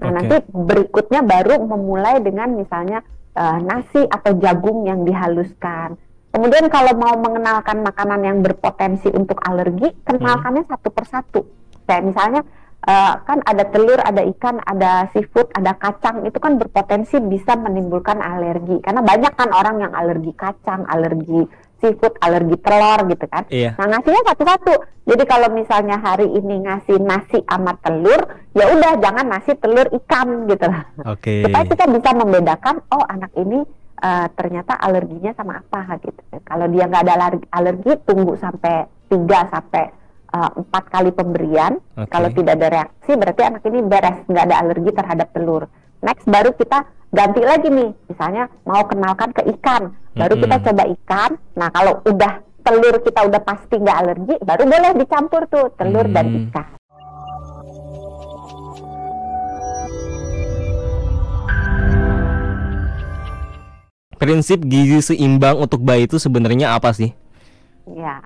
Nah, nanti berikutnya baru memulai dengan misalnya nasi atau jagung yang dihaluskan. Kemudian kalau mau mengenalkan makanan yang berpotensi untuk alergi, kenalkannya satu persatu. Kayak misalnya kan ada telur, ada ikan, ada seafood, ada kacang, itu kan berpotensi bisa menimbulkan alergi. Karena banyak kan orang yang alergi kacang, alergi seafood, alergi telur gitu kan. Iya. Nah, ngasihnya satu-satu. Jadi kalau misalnya hari ini ngasih nasi sama telur, ya udah jangan nasi telur ikan gitu lah. Oke. Supaya kita bisa membedakan, oh anak ini ternyata alerginya sama apa gitu. Kalau dia nggak ada alergi, tunggu sampai 3 sampai 4 kali pemberian. Kalau tidak ada reaksi, berarti anak ini beres, nggak ada alergi terhadap telur. Next baru kita ganti lagi nih, misalnya mau kenalkan ke ikan, baru kita coba ikan. Nah kalau udah telur kita udah pasti nggak alergi, baru boleh dicampur tuh telur dan ikan. Prinsip gizi seimbang untuk bayi itu sebenarnya apa sih? Ya,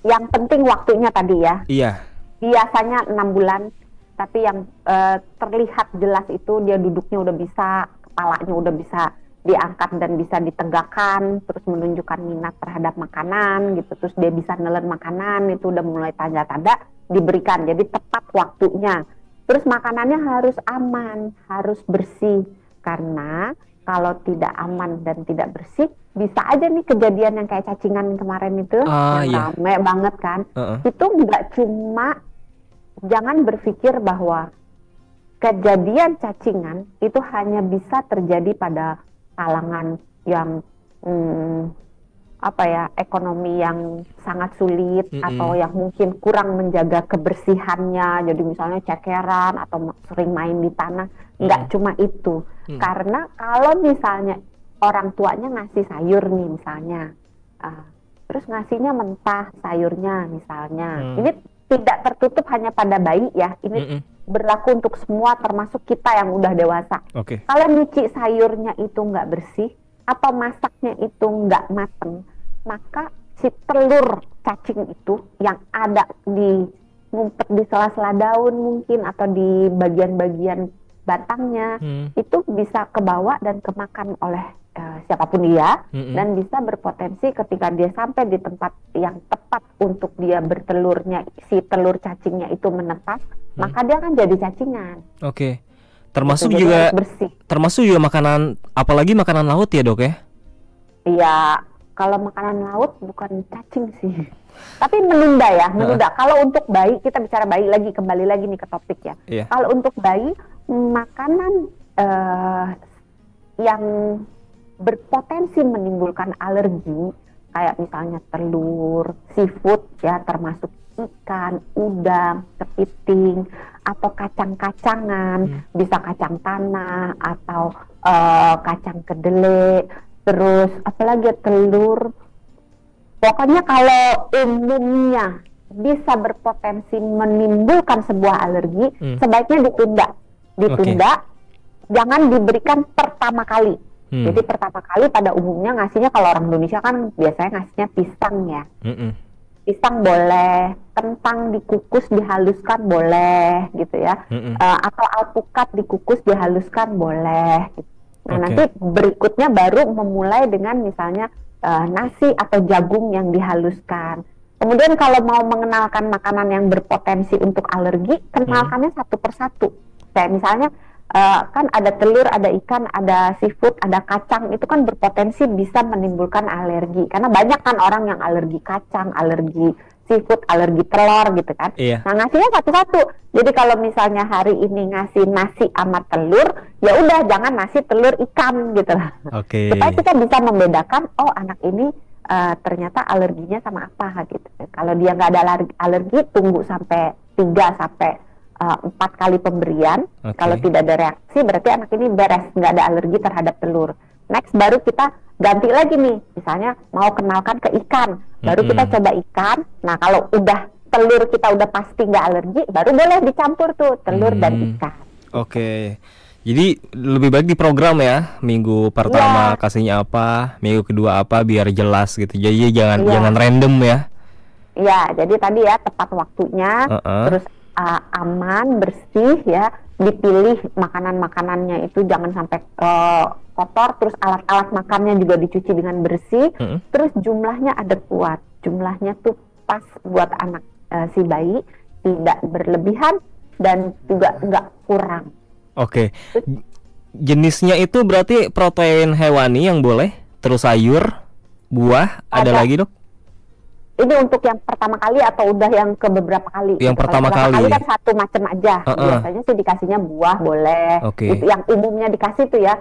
yang penting waktunya tadi ya. Iya. Biasanya 6 bulan, tapi yang terlihat jelas itu dia duduknya udah bisa, kepalanya udah bisa diangkat dan bisa ditegakkan, terus menunjukkan minat terhadap makanan gitu, terus dia bisa nelen makanan, itu udah mulai tanda-tanda diberikan. Jadi tepat waktunya. Terus makanannya harus aman, harus bersih, karena kalau tidak aman dan tidak bersih, bisa aja nih kejadian yang kayak cacingan kemarin itu, yang rame banget kan. Itu nggak cuma, jangan berpikir bahwa kejadian cacingan itu hanya bisa terjadi pada kalangan yang ekonomi yang sangat sulit, atau yang mungkin kurang menjaga kebersihannya, jadi misalnya cekeran atau sering main di tanah. Nggak cuma itu, karena kalau misalnya orang tuanya ngasih sayur nih misalnya, terus ngasihnya mentah sayurnya misalnya, ini tidak tertutup hanya pada bayi ya, ini berlaku untuk semua termasuk kita yang udah dewasa. Kalau nyuci sayurnya itu nggak bersih, atau masaknya itu nggak mateng, maka si telur cacing itu yang ada di ngumpet di sela-sela daun mungkin, atau di bagian-bagian batangnya, itu bisa kebawa dan kemakan oleh siapapun dia, dan bisa berpotensi ketika dia sampai di tempat yang tepat untuk dia bertelurnya, si telur cacingnya itu menetas, maka dia akan jadi cacingan. Termasuk gitu, juga bersih. Termasuk juga makanan, apalagi makanan laut ya dok ya? Iya, kalau makanan laut bukan cacing sih, tapi menunda ya, menunda. Kalau untuk bayi, kita bicara bayi lagi, kembali lagi nih ke topik ya. Kalau untuk bayi, makanan yang berpotensi menimbulkan alergi, kayak misalnya telur, seafood ya, termasuk ikan, udang, kepiting, atau kacang-kacangan, bisa kacang tanah atau kacang kedelai, terus apalagi telur. Pokoknya kalau umumnya bisa berpotensi menimbulkan sebuah alergi, sebaiknya ditunda, jangan diberikan pertama kali. Jadi pertama kali pada umumnya ngasihnya, kalau orang Indonesia kan biasanya ngasihnya pisang ya. Pisang boleh, kentang dikukus dihaluskan boleh gitu ya, atau alpukat dikukus dihaluskan boleh gitu. Nah nanti berikutnya baru memulai dengan misalnya nasi atau jagung yang dihaluskan. Kemudian kalau mau mengenalkan makanan yang berpotensi untuk alergi, kenalkannya satu persatu. Kayak misalnya kan ada telur, ada ikan, ada seafood, ada kacang, itu kan berpotensi bisa menimbulkan alergi. Karena banyak kan orang yang alergi kacang, alergi seafood, alergi telur gitu kan. Nah ngasihnya satu-satu. Jadi kalau misalnya hari ini ngasih nasi sama telur, ya udah jangan nasi telur ikan gitu lah. Supaya kita bisa membedakan, oh anak ini ternyata alerginya sama apa gitu. Kalau dia nggak ada alergi, tunggu sampai 3 sampai 4 kali pemberian. Kalau tidak ada reaksi, berarti anak ini beres, nggak ada alergi terhadap telur. Next baru kita ganti lagi nih, misalnya mau kenalkan ke ikan, baru kita coba ikan. Nah kalau udah telur kita udah pasti nggak alergi, baru boleh dicampur tuh telur dan ikan. Jadi lebih baik diprogram ya, minggu pertama kasihnya apa, minggu kedua apa, biar jelas gitu. Jadi jangan random ya. Iya, jadi tadi ya tepat waktunya, terus aman, bersih ya, dipilih makanan-makanannya itu jangan sampai kotor, terus alat-alat makannya juga dicuci dengan bersih, terus jumlahnya ada kuat, jumlahnya tuh pas buat anak si bayi, tidak berlebihan dan juga nggak kurang. Oke. Jenisnya itu berarti protein hewani yang boleh, terus sayur, buah, ada lagi dok? Ini untuk yang pertama kali atau udah yang ke beberapa kali? Yang pertama kali kan satu macam aja. Biasanya sih dikasihnya buah boleh. Itu yang umumnya dikasih tuh ya,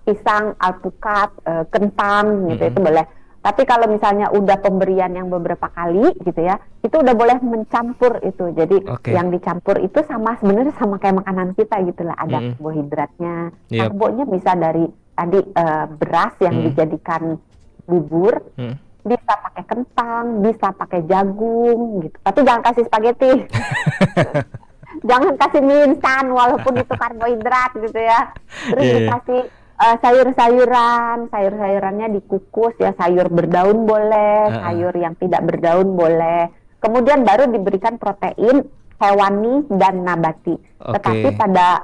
pisang, alpukat, kentang gitu, itu boleh. Tapi kalau misalnya udah pemberian yang beberapa kali gitu ya, itu udah boleh mencampur itu. Jadi yang dicampur itu sebenarnya sama kayak makanan kita gitu lah. Ada karbohidratnya, karbonya bisa dari tadi beras yang dijadikan bubur, bisa pakai kentang, bisa pakai jagung gitu. Tapi jangan kasih spaghetti. Jangan kasih mie instan walaupun itu karbohidrat gitu ya. Terus dikasih sayurannya dikukus ya, sayur berdaun boleh, sayur yang tidak berdaun boleh. Kemudian baru diberikan protein hewani dan nabati. Tetapi pada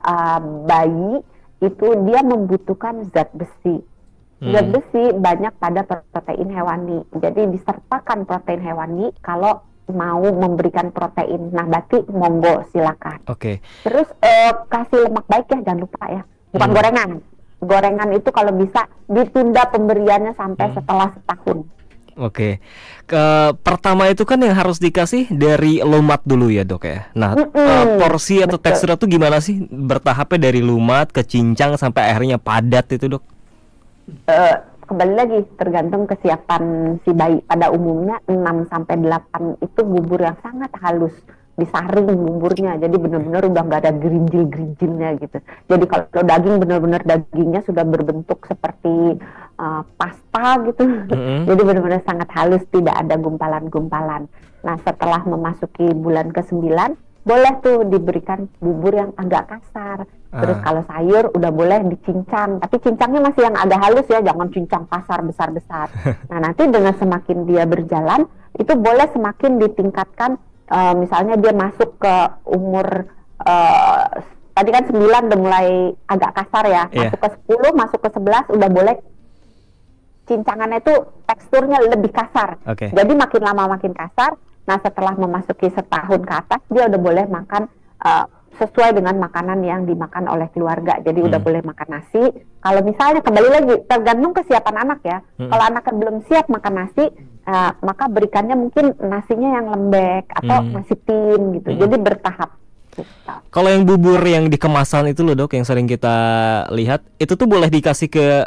bayi itu dia membutuhkan zat besi. Zat besi banyak pada protein hewani. Jadi disertakan protein hewani. Kalau mau memberikan protein nabati, monggo silakan. Terus kasih lemak baik ya, jangan lupa ya. Bukan gorengan. Gorengan itu kalau bisa ditunda pemberiannya sampai setelah setahun. Pertama itu kan yang harus dikasih dari lumat dulu ya dok ya. Nah porsi atau tekstur itu gimana sih? Bertahapnya dari lumat ke cincang sampai akhirnya padat itu dok? Kembali lagi tergantung kesiapan si bayi. Pada umumnya 6-8 itu bubur yang sangat halus, disaring buburnya, jadi benar-benar udah nggak ada gerinjil-gerinjilnya gitu. Jadi kalau daging benar-benar dagingnya sudah berbentuk seperti pasta gitu, jadi benar-benar sangat halus, tidak ada gumpalan-gumpalan. Nah setelah memasuki bulan ke-9 boleh tuh diberikan bubur yang agak kasar. Terus kalau sayur udah boleh dicincang, tapi cincangnya masih yang agak halus ya, jangan cincang kasar besar-besar. Nah nanti dengan semakin dia berjalan, itu boleh semakin ditingkatkan. Misalnya dia masuk ke umur tadi kan 9 udah mulai agak kasar ya, masuk ke 10, masuk ke 11 udah boleh cincangannya itu teksturnya lebih kasar. Jadi makin lama makin kasar. Nah setelah memasuki setahun ke atas dia udah boleh makan sesuai dengan makanan yang dimakan oleh keluarga. Jadi udah boleh makan nasi. Kalau misalnya kembali lagi tergantung kesiapan anak ya. Kalau anaknya belum siap makan nasi, maka berikannya mungkin nasinya yang lembek atau nasi tim gitu. Jadi bertahap. Kalau yang bubur yang di kemasan itu loh dok, yang sering kita lihat, itu tuh boleh dikasih ke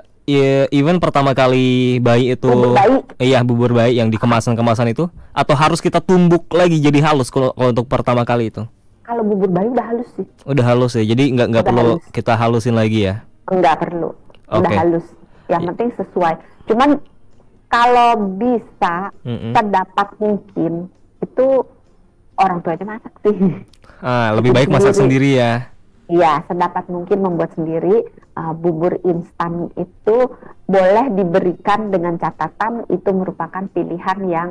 even pertama kali bayi itu. Bubur bayi. Iya, bubur bayi yang di kemasan-kemasan itu, atau harus kita tumbuk lagi jadi halus kalau untuk pertama kali itu? Kalau bubur bayi udah halus sih. Udah halus ya, jadi nggak perlu halus. Kita halusin lagi ya? Nggak perlu, udah halus. Yang penting sesuai. Cuman kalau bisa terdapat mungkin itu orang tuanya masak sih. Lebih baik masak sendiri ya? Iya, sedapat mungkin membuat sendiri. Bubur instan itu boleh diberikan dengan catatan itu merupakan pilihan yang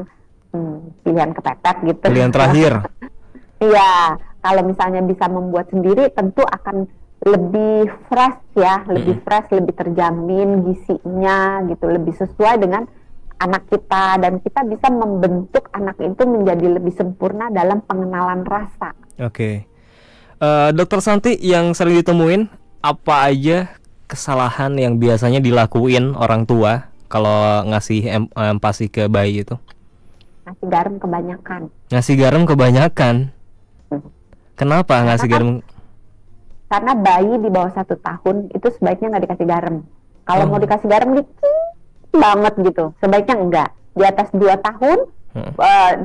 pilihan kepepet gitu. Pilihan terakhir. Iya, kalau misalnya bisa membuat sendiri tentu akan lebih fresh ya, lebih fresh, lebih terjamin gizinya gitu, lebih sesuai dengan anak kita, dan kita bisa membentuk anak itu menjadi lebih sempurna dalam pengenalan rasa. Dokter Santi, yang sering ditemuin apa aja kesalahan yang biasanya dilakuin orang tua kalau ngasih empasi ke bayi itu? Ngasih garam kebanyakan. Ngasih garam kebanyakan? Kenapa ngasih garam? Karena bayi di bawah 1 tahun itu sebaiknya nggak dikasih garam. Kalau mau dikasih garam dikit banget gitu, sebaiknya enggak. Di atas 2 tahun,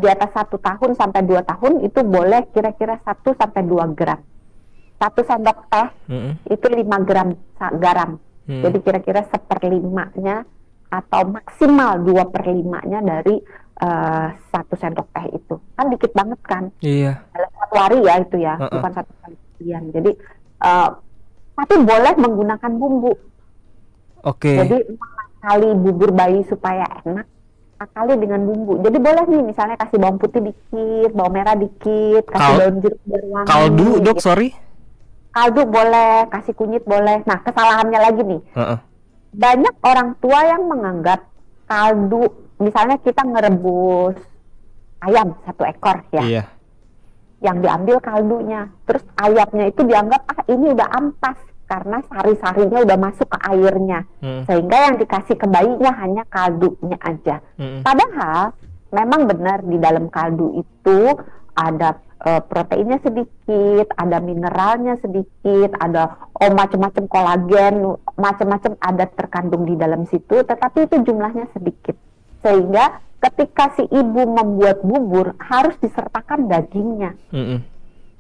di atas 1 tahun sampai 2 tahun itu boleh kira-kira 1-2 gram. 1 sendok teh itu 5 gram garam. Jadi kira-kira 1/5-nya atau maksimal 2/5-nya dari 1 sendok teh itu. Kan dikit banget kan? Iya. Dalam 1 hari ya itu ya, bukan 1 kali sekian. Jadi tapi boleh menggunakan bumbu. Jadi kali bubur bayi supaya enak, akali dengan bumbu. Jadi boleh nih misalnya kasih bawang putih dikit, bawang merah dikit, kasih daun jeruk biar wangi. Kaldu dok, sorry? kaldu boleh, kasih kunyit boleh. Nah, kesalahannya lagi nih, banyak orang tua yang menganggap kaldu, misalnya kita ngerebus ayam 1 ekor ya, Iya. yang diambil kaldunya, terus ayamnya itu dianggap ini udah ampas karena sari-sarinya udah masuk ke airnya, sehingga yang dikasih ke bayinya hanya kaldunya aja. Padahal memang benar di dalam kaldu itu ada proteinnya sedikit, ada mineralnya sedikit, ada macam-macam kolagen, macam-macam ada terkandung di dalam situ, tetapi itu jumlahnya sedikit, sehingga ketika si ibu membuat bubur harus disertakan dagingnya.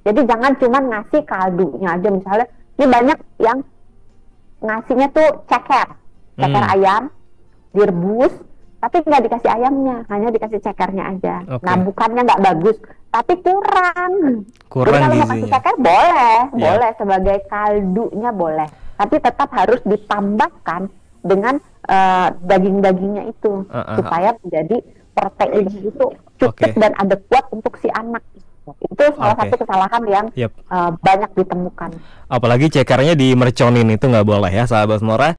Jadi jangan cuma ngasih kaldunya aja. Misalnya ini banyak yang ngasihnya tuh ceker ayam direbus, tapi nggak dikasih ayamnya, hanya dikasih cekernya aja. Nah, bukannya nggak bagus, tapi kurang. Jadi kalau mau kasih ceker boleh sebagai kaldunya boleh, tapi tetap harus ditambahkan dengan daging-dagingnya itu supaya menjadi proteinnya itu cukup dan adekuat untuk si anak. Itu salah satu kesalahan yang banyak ditemukan. Apalagi cekernya dimerconin, itu nggak boleh ya, sahabat Sonora.